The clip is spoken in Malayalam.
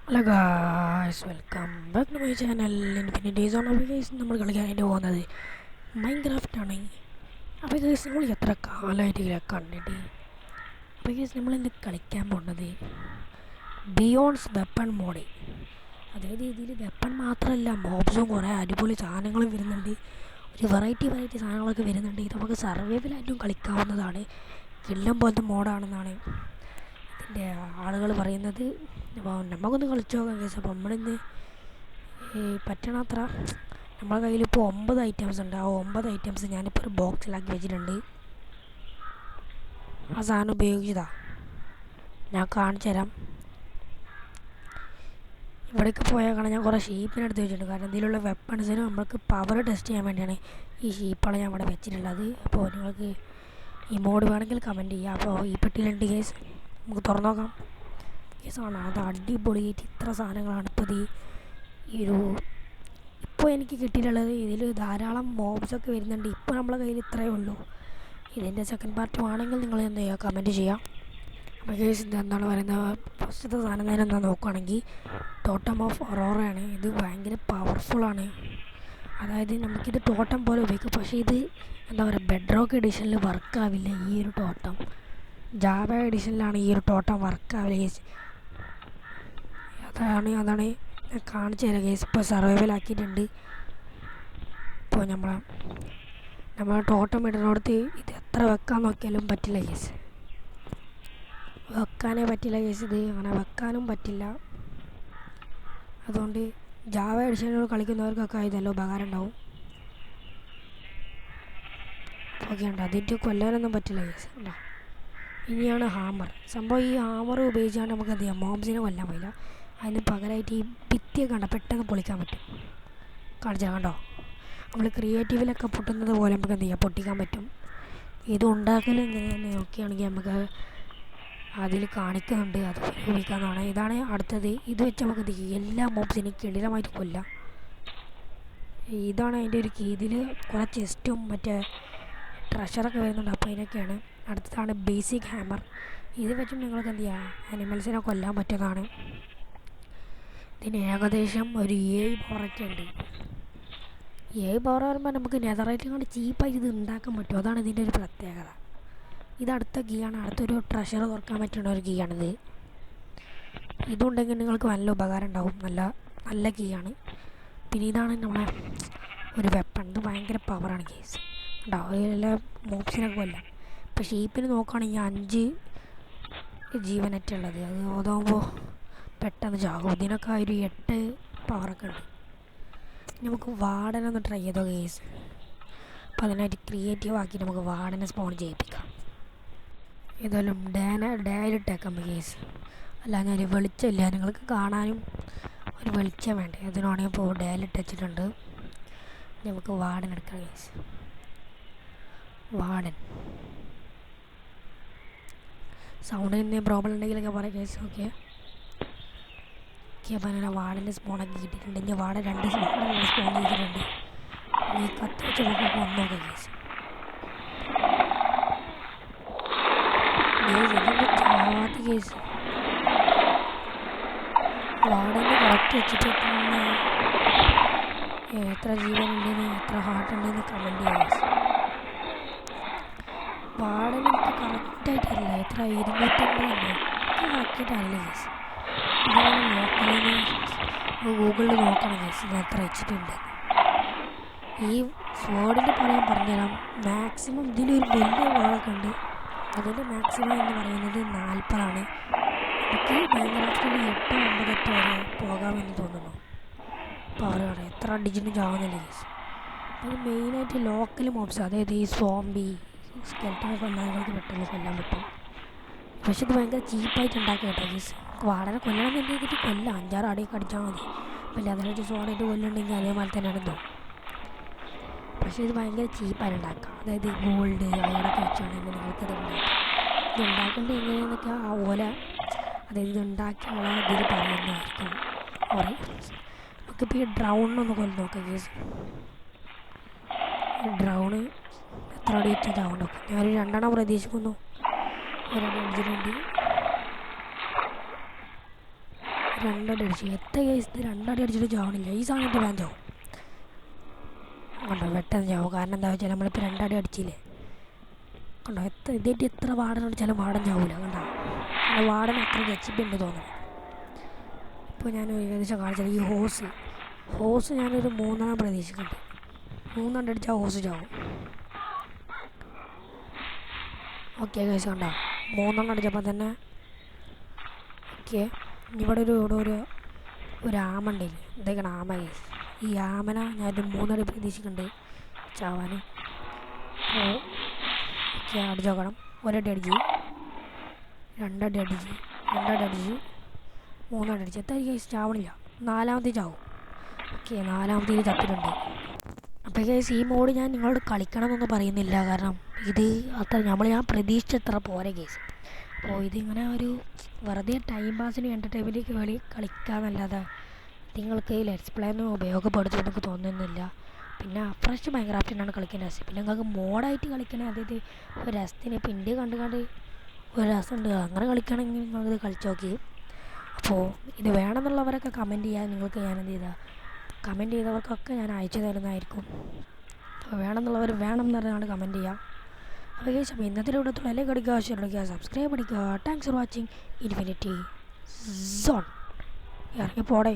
Hello guys, welcome back to my channel infinity zone. അപ്പോൾ ഗൈസ്, നമ്മൾ കളിക്കാനായിട്ട് പോകുന്നത് മൈൻക്രാഫ്റ്റാണ്. അപ്പോൾ ഗൈസ്, നമ്മൾ എത്ര കാലമായിട്ട് ഇതിലെ കണ്ടിട്ട്. അപ്പോൾ ഗൈസ്, നമ്മളിന്ന് കളിക്കാൻ പോകുന്നത് ബിയോൺസ് വെപ്പൺ മോഡ്. അതായത് ഇതിൽ വെപ്പൺ മാത്രമല്ല, മോബ്സും കുറേ അടിപൊളി സാധനങ്ങളും വരുന്നുണ്ട്. ഒരു വെറൈറ്റി സാധനങ്ങളൊക്കെ വരുന്നുണ്ട്. ഇത് നമുക്ക് സർവൈവലായിട്ടും കളിക്കാവുന്നതാണ്. കില്ലം പോലത്തെ മോഡാണെന്നാണ് ഇതിൻ്റെ ആളുകൾ പറയുന്നത്. അപ്പോൾ നമുക്കൊന്ന് കളിച്ചു നോക്കാം കേസ്. അപ്പോൾ നമ്മളിന്ന് പറ്റണത്ര നമ്മളെ കയ്യിലിപ്പോൾ 9 ഐറ്റംസ് ഉണ്ട്. ആ 9 ഐറ്റംസ് ഞാനിപ്പോൾ ഒരു ബോക്സിലാക്കി വെച്ചിട്ടുണ്ട്. ആ സാധനം ഉപയോഗിച്ചതാ ഞാൻ കാണിച്ചു തരാം. ഇവിടേക്ക് പോയാൽ കാണാൻ ഞാൻ കുറേ ഷീപ്പിനെ എടുത്ത് വെച്ചിട്ടുണ്ട്. കാരണം ഇതിലുള്ള വെപ്പൺസിന് നമ്മൾക്ക് പവർ ടെസ്റ്റ് ചെയ്യാൻ വേണ്ടിയാണ് ഈ ഷീപ്പാണ് ഞാൻ ഇവിടെ വെച്ചിട്ടുള്ളത്. അപ്പോൾ നിങ്ങൾക്ക് ഈ മോഡ് വേണമെങ്കിൽ കമൻറ്റ് ചെയ്യുക. അപ്പോൾ ഈ പെട്ടിയിലുണ്ട് കേസ്, നമുക്ക് തുറന്നു നോക്കാം. കേസാണ് അത് അടിപൊളിയായിട്ട് ഇത്ര സാധനങ്ങളാണ് ഇപ്പോൾ ഇപ്പോൾ എനിക്ക് കിട്ടിയിട്ടുള്ളത്. ഇതിൽ ധാരാളം മോബ്സൊക്കെ വരുന്നുണ്ട്. ഇപ്പോൾ നമ്മളെ കയ്യിൽ ഇത്രയേ ഉള്ളൂ. ഇതിൻ്റെ സെക്കൻഡ് പാർട്ട് ആണെങ്കിൽ നിങ്ങൾ എന്ത് ചെയ്യുക, കമൻറ്റ് ചെയ്യാം. അപ്പോൾ കേസ് എന്താണ് പറയുന്നത്, ഫസ്റ്റത്തെ സാധനം തന്നെ എന്താ നോക്കുകയാണെങ്കിൽ ടോട്ടം ഓഫ് ഒറോറയാണ്. ഇത് ഭയങ്കര പവർഫുള്ളാണ്. അതായത് നമുക്കിത് ടോട്ടം പോലെ ഉപയോഗിക്കും. പക്ഷേ ഇത് എന്താ പറയുക, ബെഡ് റോക്ക് എഡിഷനിൽ വർക്കാവില്ല. ഈ ഒരു ടോട്ടം ജാവ എഡിഷനിലാണ് ഈ ഒരു ടോട്ടം വർക്കാവില്ല കേസ്. അതാണ് ഞാൻ കാണിച്ചു തരാം കേസ്. ഇപ്പോൾ സർവൈവലാക്കിയിട്ടുണ്ട്. ഇപ്പോൾ നമ്മൾ ടോട്ടം ഇടുന്നിടത്ത് ഇത് എത്ര വെക്കാൻ നോക്കിയാലും പറ്റില്ല കേസ്. വെക്കാനേ പറ്റില്ല കേസ്. ഇത് അങ്ങനെ വെക്കാനും പറ്റില്ല. അതുകൊണ്ട് ജാവ എഡിഷനിലൂടെ കളിക്കുന്നവർക്കൊക്കെ ഇതെല്ലാം ഉപകാരം ഉണ്ടാവും. ഓക്കെ ഉണ്ട്, അതിട്ട് കൊല്ലാനൊന്നും പറ്റില്ല കേസ്. ഉണ്ടോ, ഇനിയാണ് ഹാമർ. സംഭവം ഈ ഹാമർ ഉപയോഗിച്ചാണ് നമുക്ക് എന്ത് ചെയ്യാം, മോബ്സിനെ കൊല്ലാൻ പറ്റില്ല. അതിന് പകരമായിട്ട് ഈ ഭിത്തിയൊക്കെ കണ്ടോ, പെട്ടെന്ന് പൊളിക്കാൻ പറ്റും. കാണിച്ചാൽ കണ്ടോ, നമ്മൾ ക്രിയേറ്റീവിലൊക്കെ പൊട്ടുന്നത് പോലെ നമുക്ക് എന്ത് ചെയ്യാം, പൊട്ടിക്കാൻ പറ്റും. ഇത് ഉണ്ടാക്കൽ എങ്ങനെയാണെന്ന് നോക്കുകയാണെങ്കിൽ നമുക്ക് അതിൽ കാണിക്കുന്നുണ്ട്. അത് ഉപയോഗിക്കാവുന്നതാണ്. ഇതാണ് അടുത്തത്. ഇത് വെച്ച് നമുക്ക് എന്ത് ചെയ്യും, എല്ലാ മോബ്സിനെയും കിടിലമായിട്ട് കൊല്ലാം. ഇതാണ് അതിൻ്റെ ഒരു കീ. ഇതിൽ കുറേ ചെസ്റ്റും മറ്റേ ട്രഷറൊക്കെ വരുന്നുണ്ട്. അപ്പോൾ അതിനൊക്കെയാണ്. അടുത്തതാണ് ബേസിക് ഹാമർ. ഇത് വെച്ചും നിങ്ങൾക്ക് എന്ത് ചെയ്യുക, അനിമൽസിനെ കൊല്ലാൻ പറ്റുന്നതാണ്. ഇതിന് ഏകദേശം ഒരു 7 പവറൊക്കെ ഉണ്ട്. 7 പവർ വരുമ്പോൾ നമുക്ക് നെതറായിട്ട് കൊണ്ട് ചീപ്പായിട്ട് ഇത് ഉണ്ടാക്കാൻ പറ്റും. അതാണ് ഇതിൻ്റെ ഒരു പ്രത്യേകത. ഇത് അടുത്ത കീ ആണ്. അടുത്തൊരു ട്രഷർ തുറക്കാൻ പറ്റുന്ന ഒരു കീ ആണിത്. ഇതുണ്ടെങ്കിൽ നിങ്ങൾക്ക് നല്ല ഉപകാരം ഉണ്ടാവും. നല്ല കീ ആണ്. പിന്നെ ഇതാണ് നമ്മളെ ഒരു വെപ്പൺ. ഇത് ഭയങ്കര പവറാണ് കേസ്. ഉണ്ടാവും എല്ലാ മോബ്സിനൊക്കെ കൊല്ലാം. ഇപ്പോൾ ഷീപ്പിന് നോക്കുകയാണെങ്കിൽ 5 ജീവനറ്റുള്ളത്. അത് ഓതാകുമ്പോൾ പെട്ടെന്ന് ചാകും. ഇതിനൊക്കെ ഒരു 8 പവറൊക്കെ ഉണ്ട്. നമുക്ക് വാർഡനൊന്ന് ട്രൈ ചെയ്തോ കേസ്. അപ്പോൾ അതിനായിട്ട് ക്രിയേറ്റീവ് ആക്കി നമുക്ക് വാർഡനെ സ്പോൺ ചെയ്യിപ്പിക്കാം. ഏതായാലും ഡയലിട്ടേക്കാം കേസ്. അല്ല, ഞാൻ വെളിച്ചമില്ല, നിങ്ങൾക്ക് കാണാനും ഒരു വെളിച്ചം വേണ്ടേ. അതിനാണ് ഇപ്പോൾ ഡയലിട്ട് വെച്ചിട്ടുണ്ട്. നമുക്ക് വാർഡൻ എടുക്കാം കേസ്. വാർഡൻ സൗണ്ടിന് എന്തെങ്കിലും പ്രോബ്ലം ഉണ്ടെങ്കിലൊക്കെ പറയാം കേസ്. ഓക്കെ അപ്പോൾ ഞാൻ വാർഡൻ്റെ സ്പോണൊക്കെ കിട്ടിയിട്ടുണ്ട്. ഇനി വാർഡൻ 2 സ്പോൺ ചെയ്തിട്ടുണ്ട്. ഈ കത്തി വെച്ച് നോക്കുമ്പോൾ ഒന്നോക്കെ കേസ്. ഇതിൻ്റെ ചാവാത്ത കേസ്. വാർഡൻ്റെ കറക്റ്റ് വെച്ചിട്ട് എത്ര ജീവനുണ്ടെന്ന്, എത്ര ഹാർട്ട് ഉണ്ടെന്ന് കമൻറ്റ് ചെയ്യാം കേസ്. വാർഡൻ എനിക്ക് കറക്റ്റായിട്ടല്ല, എത്ര 250 ഉണ്ട്, കറക്റ്റായിട്ടല്ല കേസ്. ഇതാണ് നോക്കലെന്ന് ഗൂഗിളിൽ നോക്കണം കേസ്, ഇത് എത്ര വെച്ചിട്ടുണ്ട്. ഈ ഫോർഡിൻ്റെ പറയാൻ പറഞ്ഞുതരാം. മാക്സിമം ഇതിലൊരു വലിയ വാളൊക്കെ ഉണ്ട്. അതിൻ്റെ മാക്സിമം എന്ന് പറയുന്നത് 40 എനിക്ക് മൈൻക്രാഫ്റ്റിൽ 8-9 വരെ പോകാമെന്ന് തോന്നുന്നു. പവർ പറയാം, എത്ര അടിച്ചിട്ടും ചാവുന്നില്ല കേസ്. അത് മെയിനായിട്ട് ലോക്കൽ മോബ്സ്, അതായത് ഈ സോംബി സ്കെൽറ്റൊക്കെ കൊല്ലാനുകൾക്ക് പെട്ടെന്ന് കൊല്ലാൻ പറ്റും. പക്ഷെ ഇത് ഭയങ്കര ചീപ്പായിട്ട് ഉണ്ടാക്കുക കേട്ടോ കേസ്. വാടനെ കൊല്ലണം എന്നുണ്ടെങ്കിൽ കൊല്ലാം, 5-6 അടിയൊക്കെ അടിച്ചാൽ മതി. പിന്നെ അതിനൊരു സോണായിട്ട് കൊല്ലുണ്ടെങ്കിൽ അതേപോലെ തന്നെയാണ് ഇതും. പക്ഷേ ഇത് ഭയങ്കര ചീപ്പായിട്ട് ഉണ്ടാക്കാം. അതായത് ഗോൾഡ് അയണൊക്കെ വെച്ചാണെങ്കിൽ നിങ്ങൾക്കത് ഉണ്ടാക്കാം. ഇത് ഉണ്ടാക്കേണ്ടത് എങ്ങനെയാണെന്നൊക്കെ ആ ഓല, അതായത് ഇത് ഉണ്ടാക്കിയുള്ള ഇതിൽ പറയുന്നതായിരിക്കും കുറേ. നമുക്കിപ്പോൾ ഈ ഡ്രൗണിനൊന്ന് കൊല്ലം നോക്കാം കേസ്. ഈ ഡ്രൗണ് എത്ര അടി വെച്ചാൽ ചാവുണ്ടാക്കും. ഞാനൊരു 2 പ്രതീക്ഷിക്കുന്നു. ഒരടി അടിച്ചിട്ടുണ്ട്. രണ്ടടി അടിച്ചു. എത്ര കേസ് ഇത് രണ്ടടി അടിച്ചിട്ട് ചാവണില്ല. ഈ സാധനത്തിൽ വേഗം ചാവും. കണ്ടോ പെട്ടെന്ന് ചാവും. കാരണം എന്താ വെച്ചാൽ നമ്മളിപ്പോൾ രണ്ടടി അടിച്ചില്ലേ. കണ്ടോ ഇതായിട്ട് എത്ര വാടൻ അടിച്ചാലും വാടൻ ചാവൂല. കണ്ടോ വാടൻ അത്ര എച്ച് ഉണ്ട് തോന്നുന്നു. ഇപ്പോൾ ഞാൻ ഏകദേശം കാണിച്ചത് ഈ ഹോസ് ഞാനൊരു 3 പ്രതീക്ഷിക്കുന്നുണ്ട്. 3 അടിച്ചാൽ ഹോസ് ചാവും. ഓക്കെ കേസ് കണ്ടോ 3 അടിച്ചപ്പോൾ തന്നെ. ഓക്കെ ഇവിടെ ഒരു ആമ ഉണ്ടല്ലേ. ഇതൊക്കെയാണ് ആമ കേസ്. ഈ ആമന ഞാനൊരു 3 അടി പ്രതീക്ഷിക്കുന്നുണ്ട് ചാവാൻ. അപ്പോൾ ഓക്കെ അടിച്ച് നോക്കണം. ഒരടി അടിച്ച്, 2 അടി അടിച്ച്, 2 അടി അടിച്ച്, 3 അടി അടിച്ച്. എത്ര കേസ് ചാവണില്ല. 4ാമത്തെ ചാവും. ഓക്കെ 4ാമത്തേൽ ചത്തിട്ടുണ്ട്. അപ്പോൾ കേസ് ഈ മോഡ് ഞാൻ നിങ്ങളോട് കളിക്കണം എന്നൊന്നും പറയുന്നില്ല. കാരണം ഇത് അത്ര ഞാൻ പ്രതീക്ഷിച്ചത്ര പോരെ കേസ്. അപ്പോൾ ഇതിങ്ങനെ ഒരു വെറുതെ ടൈം പാസിന് എൻ്റർടൈൻമെൻറ്റ് കളിക്കാമെന്നല്ലാതെ നിങ്ങൾക്ക് ലെറ്റ്സ് പ്ലേ ഒന്നും ഉപയോഗപ്പെടുത്തും എനിക്ക് തോന്നുന്നില്ല. പിന്നെ ഫ്രഷ് മൈൻക്രാഫ്റ്റിനാണ് കളിക്കുന്ന രസം. പിന്നെ നിങ്ങൾക്ക് മോഡായിട്ട് കളിക്കണേ, അതായത് ഒരു രസത്തിന് ഇപ്പോൾ ഇന്ത്യ കണ്ട് ഒരു രസമുണ്ട് അങ്ങനെ കളിക്കുകയാണെങ്കിൽ നിങ്ങളിത് കളിച്ച് നോക്കി. അപ്പോൾ ഇത് വേണമെന്നുള്ളവരൊക്കെ കമൻറ്റ് ചെയ്യാൻ നിങ്ങൾക്ക് ഞാനെന്ത് ചെയ്താൽ കമൻറ്റ് ചെയ്തവർക്കൊക്കെ ഞാൻ അയച്ചു തരുന്നതായിരിക്കും. അപ്പോൾ വേണമെന്നുള്ളവർ വേണം എന്ന് പറഞ്ഞാൽ കമൻറ്റ് ചെയ്യാം. അപ്പോൾ ഈ സമയം ഇന്നത്തെ ഇവിടത്തുള്ള ലൈക്ക് അടിക്കുക, ഷെയർ അടിക്കുക, സബ്സ്ക്രൈബ് അടിക്കുക. Thanks for watching infinity zone. ഇറങ്ങി പോടേ.